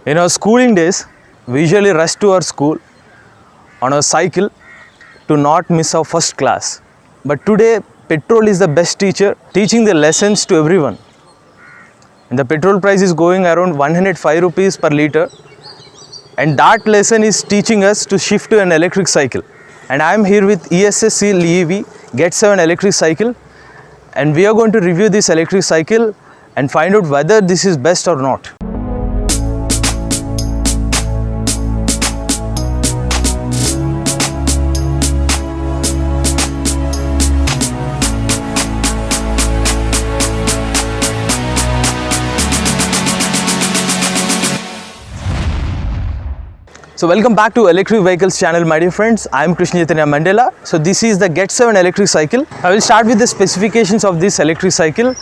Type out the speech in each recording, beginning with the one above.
In our schooling days, we usually rush to our school on our cycle to not miss our first class. But today, petrol is the best teacher, teaching the lessons to everyone. And the petrol price is going around 105 rupees per liter. And that lesson is teaching us to shift to an electric cycle. And I am here with ESSC LEV Get 7 electric cycle. And we are going to review this electric cycle and find out whether this is best or not. So welcome back to Electric Vehicles channel, my dear friends. I am Krishna Chaitanya Mandela. So this is the Get 7 electric cycle. I will start with the specifications of this electric cycle.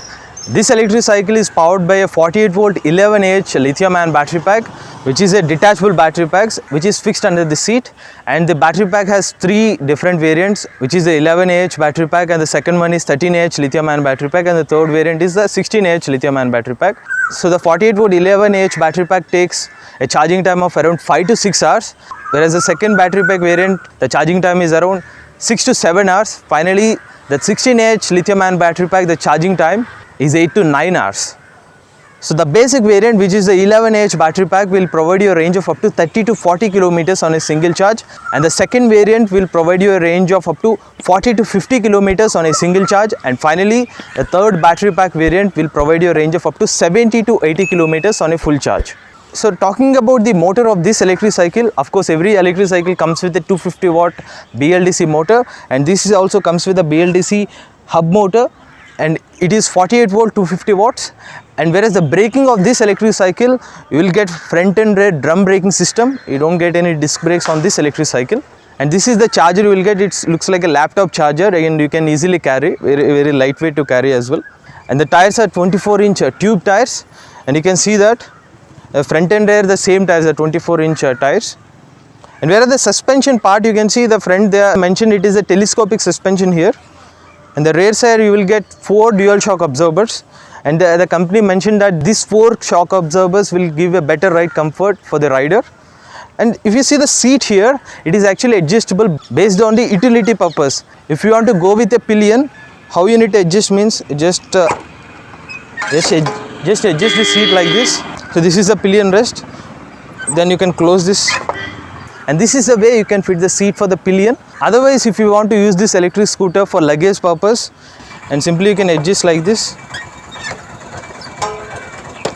This electric cycle is powered by a 48 volt 11Ah lithium-ion battery pack, which is a detachable battery pack which is fixed under the seat. And the battery pack has three different variants, which is the 11Ah battery pack, and the second one is 13Ah lithium-ion battery pack, and the third variant is the 16Ah lithium-ion battery pack. So the 48 volt 11Ah battery pack takes a charging time of around 5 to 6 hours, whereas the second battery pack variant, the charging time is around 6 to 7 hours. Finally, the 16Ah lithium-ion battery pack, the charging time is 8 to 9 hours. So the basic variant, which is the 11Ah battery pack, will provide you a range of up to 30 to 40 kilometers on a single charge, and the second variant will provide you a range of up to 40 to 50 kilometers on a single charge, and finally the third battery pack variant will provide you a range of up to 70 to 80 kilometers on a full charge. So talking about the motor of this electric cycle, of course every electric cycle comes with a 250 watt BLDC motor, and this is also comes with a BLDC hub motor, and it is 48 volt 250 watts. And whereas the braking of this electric cycle, you will get front and rear drum braking system. You don't get any disc brakes on this electric cycle. And this is the charger you will get. It looks like a laptop charger, and you can easily carry, very lightweight to carry as well. And the tires are 24-inch tube tires, and you can see that front and rear the same tires are 24-inch tires. And whereas the suspension part, you can see the front, they are mentioned it is a telescopic suspension here. And the rear side you will get 4 dual shock absorbers, and the company mentioned that these 4 shock absorbers will give a better ride comfort for the rider. And if you see the seat here, it is actually adjustable based on the utility purpose. If you want to go with a pillion, how you need to adjust means just adjust the seat like this. So this is a pillion rest, then you can close this, and this is the way you can fit the seat for the pillion. Otherwise, if you want to use this electric scooter for luggage purpose, and simply you can adjust like this,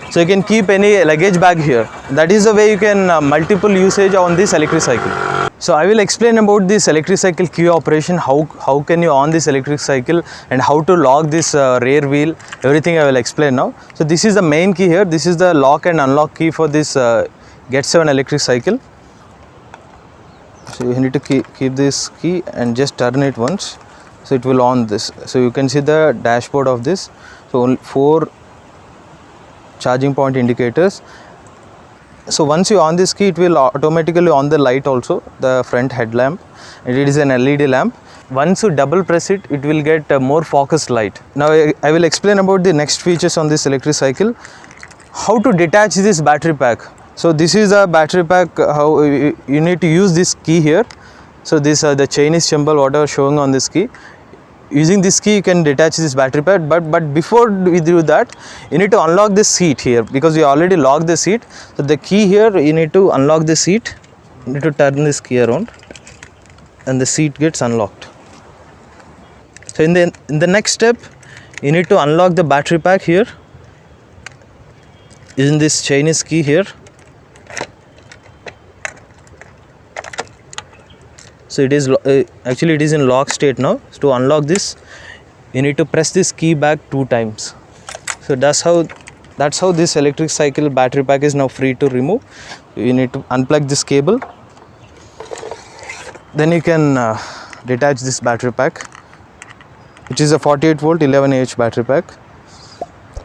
so you can keep any luggage bag here. That is the way you can multiple usage on this electric cycle. So I will explain about this electric cycle key operation, how can you on this electric cycle, and how to lock this rear wheel, everything I will explain now. So this is the main key here. This is the lock and unlock key for this Get 7 electric cycle. So you need to keep this key and just turn it once, so it will on this. So you can see the dashboard of this. So only 4 charging point indicators. So once you on this key, it will automatically on the light also, the front headlamp, and it is an LED lamp. Once you double press it, it will get a more focused light. Now I will explain about the next features on this electric cycle. How to detach this battery pack. So this is a battery pack, how you need to use this key here. So this the Chinese symbol whatever showing on this key. Using this key you can detach this battery pack, but before we do that, you need to unlock this seat here, because you already locked the seat. So the key here, you need to unlock the seat. You need to turn this key around, and the seat gets unlocked. So in the next step, you need to unlock the battery pack here using this Chinese key here. So it is actually it is in lock state now. So to unlock this, you need to press this key back 2 times. So that's how this electric cycle battery pack is now free to remove. You need to unplug this cable. Then you can detach this battery pack, which is a 48 volt 11Ah battery pack.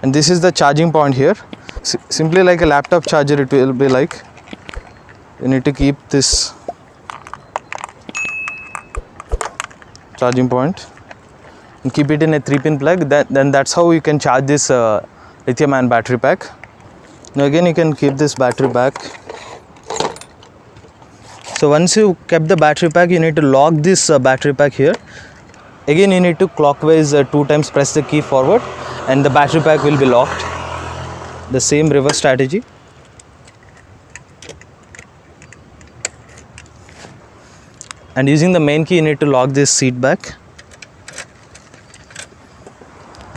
And this is the charging point here. Simply like a laptop charger it will be like. You need to keep this charging point and keep it in a 3-pin plug. Then that's how you can charge this lithium-ion battery pack. Now again you can keep this battery back. So once you kept the battery pack, you need to lock this battery pack here. Again you need to clockwise 2 times press the key forward and the battery pack will be locked. The same reverse strategy. And using the main key you need to lock this seat back.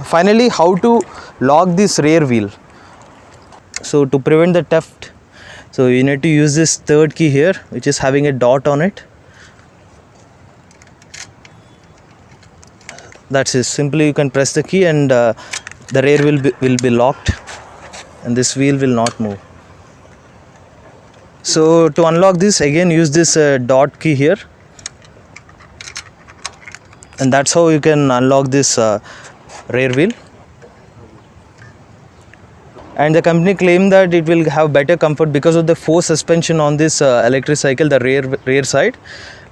Finally, how to lock this rear wheel. So to prevent the theft, so you need to use this third key here, which is having a dot on it. That's it. Simply you can press the key and the rear will be locked and this wheel will not move. So to unlock this, again use this dot key here, and that's how you can unlock this rear wheel. And the company claimed that it will have better comfort because of the force suspension on this electric cycle, the rear side,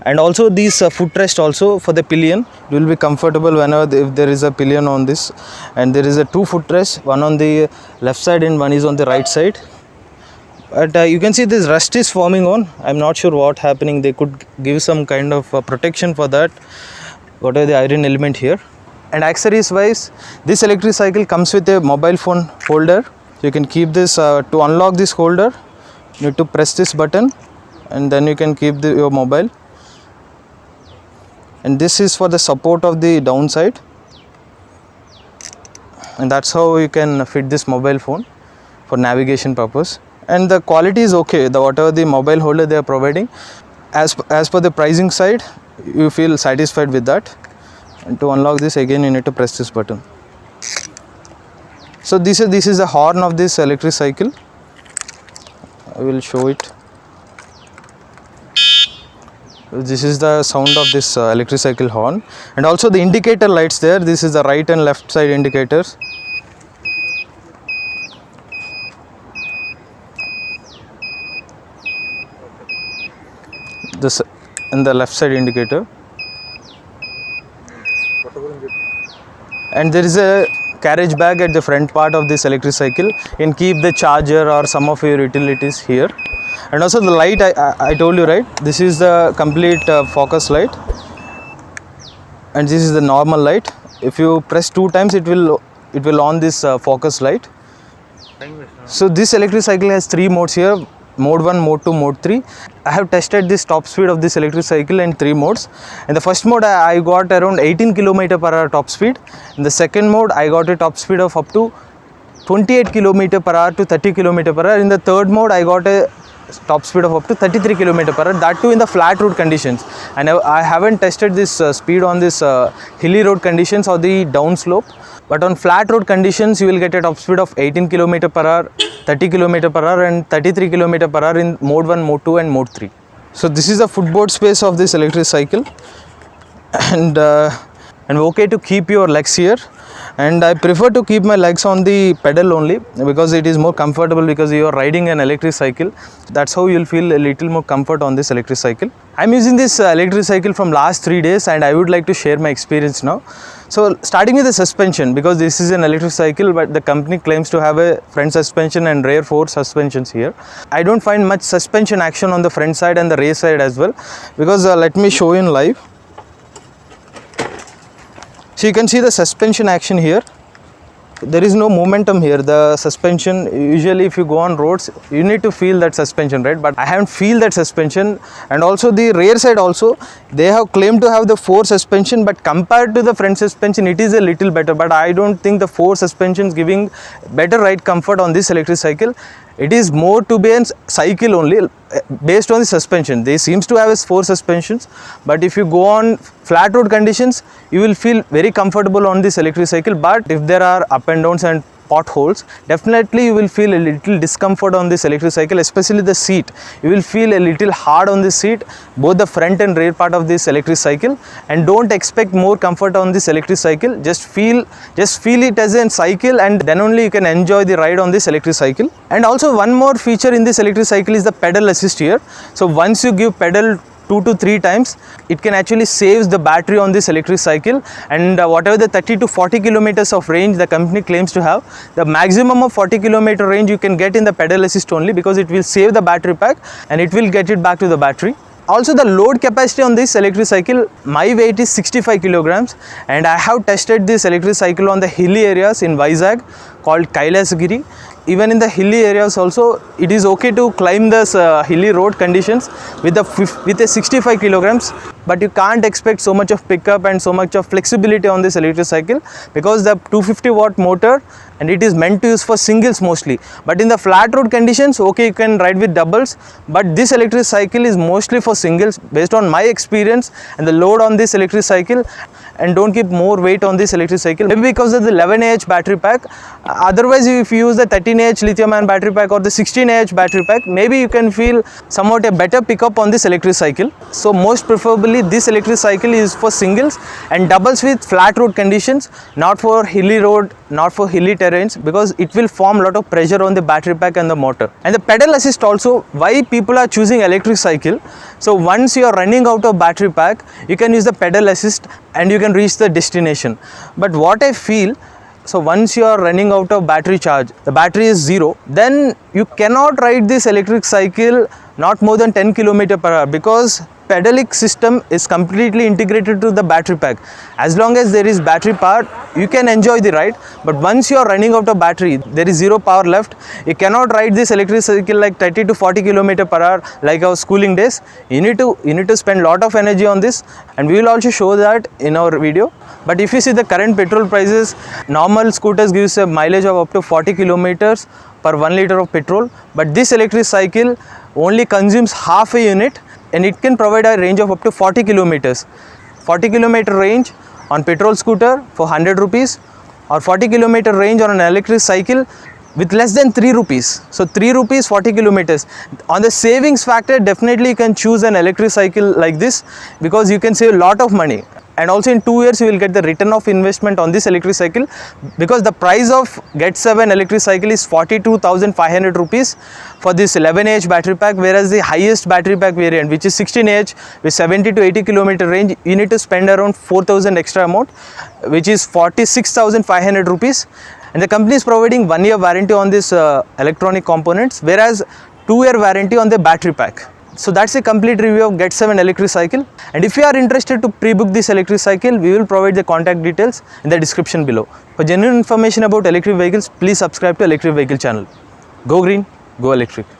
and also these footrest also for the pillion. It will be comfortable whenever if there is a pillion on this, and there is a 2 footrest, one on the left side and one is on the right side. But you can see this rust is forming on. I'm not sure what happening. They could give some kind of protection for that. What are the iron element here? And accessories wise, this electric cycle comes with a mobile phone holder. So you can keep this to unlock this holder. You need to press this button and then you can keep your mobile. And this is for the support of the downside, and that's how you can fit this mobile phone for navigation purpose. And the quality is okay. Whatever the mobile holder they are providing, as per the pricing side, you feel satisfied with that. And to unlock this, again you need to press this button. So this is the horn of this electric cycle. I will show it. This is the sound of this electric cycle horn, and also the indicator lights there. This is the right and left side indicators. This and the left side indicator. And there is a carriage bag at the front part of this electric cycle. You can keep the charger or some of your utilities here. And also the light, I told you, right, this is the complete focus light, and this is the normal light. If you press 2 times, it will on this focus light. So this electric cycle has 3 modes here: mode 1, mode 2, mode 3. I have tested this top speed of this electric cycle in 3 modes. In the first mode I got around 18 km/h top speed. In the second mode I got a top speed of up to 28 km/h to 30 km/h. In the third mode I got a top speed of up to 33 km/h, that too in the flat road conditions. And I haven't tested this speed on this hilly road conditions or the down slope, but on flat road conditions you will get a top speed of 18 km/h, 30 km/h and 33 km/h in mode 1, mode 2 and mode 3. So this is the footboard space of this electric cycle, and okay to keep your legs here. And I prefer to keep my legs on the pedal only because it is more comfortable, because you are riding an electric cycle. That's how you will feel a little more comfort on this electric cycle. I am using this electric cycle from last 3 days, and I would like to share my experience now. So starting with the suspension, because this is an electric cycle but the company claims to have a front suspension and rear 4 suspensions here. I don't find much suspension action on the front side and the rear side as well, because let me show you in live. So you can see the suspension action here. There is no momentum here. The suspension, usually if you go on roads, you need to feel that suspension, right? But I haven't feel that suspension. And also the rear side also, they have claimed to have the 4 suspension, but compared to the front suspension, it is a little better. But I don't think the 4 suspensions giving better ride comfort on this electric cycle. It is more to be a cycle only based on the suspension. They seems to have 4 suspensions, but if you go on flat road conditions, you will feel very comfortable on this electric cycle. But if there are up and downs and potholes, definitely you will feel a little discomfort on this electric cycle, especially the seat. You will feel a little hard on the seat, both the front and rear part of this electric cycle. And don't expect more comfort on this electric cycle. Just feel it as a cycle, and then only you can enjoy the ride on this electric cycle. And also one more feature in this electric cycle is the pedal assist here. So once you give pedal 2 to 3 times. It can actually save the battery on this electric cycle, and whatever the 30 to 40 kilometers of range the company claims to have, the maximum of 40 kilometer range you can get in the pedal assist only, because it will save the battery pack and it will get it back to the battery. Also, the load capacity on this electric cycle, my weight is 65 kilograms, and I have tested this electric cycle on the hilly areas in Vizag called Kailasagiri. Even in the hilly areas also, it is okay to climb this hilly road conditions with a 65 kilograms, but you can't expect so much of pickup and so much of flexibility on this electric cycle, because the 250 watt motor, and it is meant to use for singles mostly. But in the flat road conditions, okay, you can ride with doubles, but this electric cycle is mostly for singles based on my experience and the load on this electric cycle. And don't keep more weight on this electric cycle, maybe because of the 11Ah battery pack. Otherwise, if you use the 13Ah lithium ion battery pack or the 16Ah battery pack, maybe you can feel somewhat a better pickup on this electric cycle. So most preferably this electric cycle is for singles and doubles with flat road conditions, not for hilly road, not for hilly terrains, because it will form a lot of pressure on the battery pack and the motor. And the pedal assist also, why people are choosing electric cycle. So once you are running out of battery pack, you can use the pedal assist and you can reach the destination. But what I feel, so once you are running out of battery charge, the battery is zero, then you cannot ride this electric cycle not more than 10 km/h, because pedalic system is completely integrated to the battery pack. As long as there is battery power, you can enjoy the ride, but once you are running out of battery, there is zero power left, you cannot ride this electric cycle like 30 to 40 km/h like our schooling days. You need to spend a lot of energy on this, and we will also show that in our video. But if you see the current petrol prices, normal scooters gives a mileage of up to 40 kilometers per 1 liter of petrol, but this electric cycle only consumes half a unit, and it can provide a range of up to 40 kilometers. 40 kilometer range on petrol scooter for 100 rupees, or 40 kilometer range on an electric cycle with less than 3 rupees. So 3 rupees 40 kilometers. On the savings factor, definitely you can choose an electric cycle like this, because you can save a lot of money. And also in 2 years you will get the return of investment on this electric cycle, because the price of Get 7 electric cycle is 42,500 rupees for this 11Ah battery pack, whereas the highest battery pack variant, which is 16Ah with 70 to 80 kilometer range, you need to spend around 4,000 extra amount, which is 46,500 rupees. And the company is providing 1 year warranty on this electronic components, whereas 2 year warranty on the battery pack. So that's a complete review of Get 7 electric cycle. And if you are interested to pre-book this electric cycle, we will provide the contact details in the description below. For genuine information about electric vehicles, please subscribe to Electric Vehicle channel. Go green, go electric.